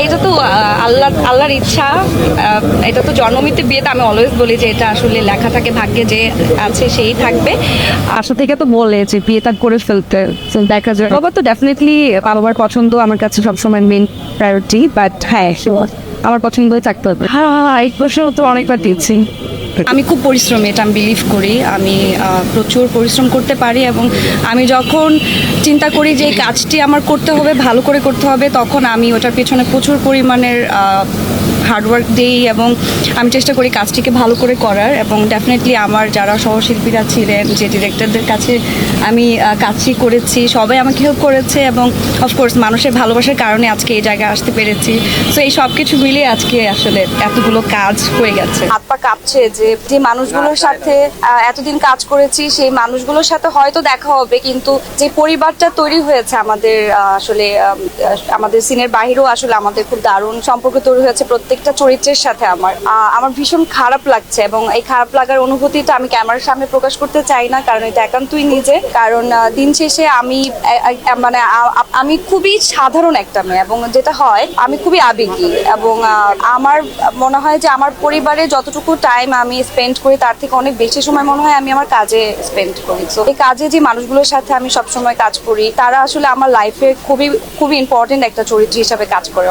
এটা তো আল্লাহর ইচ্ছা। এটা তো জন্মমৃত্যু বিয়েতে আমি অলওয়েজ বলি যে এটা আসলে লেখা থাকে, ভাগ্যে যে আছে সেই থাকবে। আশা থেকে তো বলে যে বিয়েটা করে ফেলতে, তো দেখা যায় বাবা তো ডেফিনেটলি বাবার পছন্দ আমার কাছে সবসময় মেইন প্রায়োরিটি, বাট হ্যাঁ আমার পছন্দই থাকতে হবে। হ্যাঁ 8 বছর তো অনেকবার দিয়েছি। আমি খুব পরিশ্রমী, এটা আমি বিলিভ করি। আমি প্রচুর পরিশ্রম করতে পারি এবং আমি যখন চিন্তা করি যে এই কাজটি আমার করতে হবে, ভালো করে করতে হবে, তখন আমি ওটার পেছনে প্রচুর পরিমাণের হার্ডওয়ার্ক দিই এবং আমি চেষ্টা করি কাজটিকে ভালো করে করার। এবং ডেফিনেটলি আমার যারা সহশিল্পীরা ছিলেন, যে ডিরেক্টরদের কাছে আমি কাজটি করেছি, সবাই আমাকে হেল্প করেছে এবং অফকোর্স মানুষের ভালোবাসার কারণে আজকে এই জায়গায় আসতে পেরেছি। সো এই সব কিছু মিলিয়ে আজকে আসলে এতগুলো কাজ হয়ে গেছে। হাত পা কাঁপছে যে মানুষগুলোর সাথে এতদিন কাজ করেছি, সেই মানুষগুলোর সাথে হয়তো দেখা হবে, কিন্তু যে পরিবারটা তৈরি হয়েছে আমাদের, আসলে আমাদের সিনের বাহিরেও আসলে আমাদের খুব দারুণ সম্পর্ক তৈরি হয়েছে প্রত্যেকটা চরিত্রের সাথে। আমার ভীষণ খারাপ লাগছে এবং এই খারাপ লাগার অনুভূতিটা আমি ক্যামেরার সামনে প্রকাশ করতে চাই না, কারণ এটা একান্তই নিজে। কারণ দিন শেষে আমি খুবই সাধারণ একটা মেয়ে এবং যেটা হয় আমি খুবই আবেগী এবং আমার মনে হয় যে আমার পরিবারে যতটুকু টাইম আমি স্পেন্ড করি তার থেকে অনেক বেশি সময় মনে হয় আমি আমার কাজে স্পেন্ড করি। তো এই কাজে যে মানুষগুলোর সাথে আমি সবসময় কাজ করি তারা আসলে আমার লাইফে খুবই খুবই ইম্পর্টেন্ট একটা চরিত্র হিসাবে কাজ করে।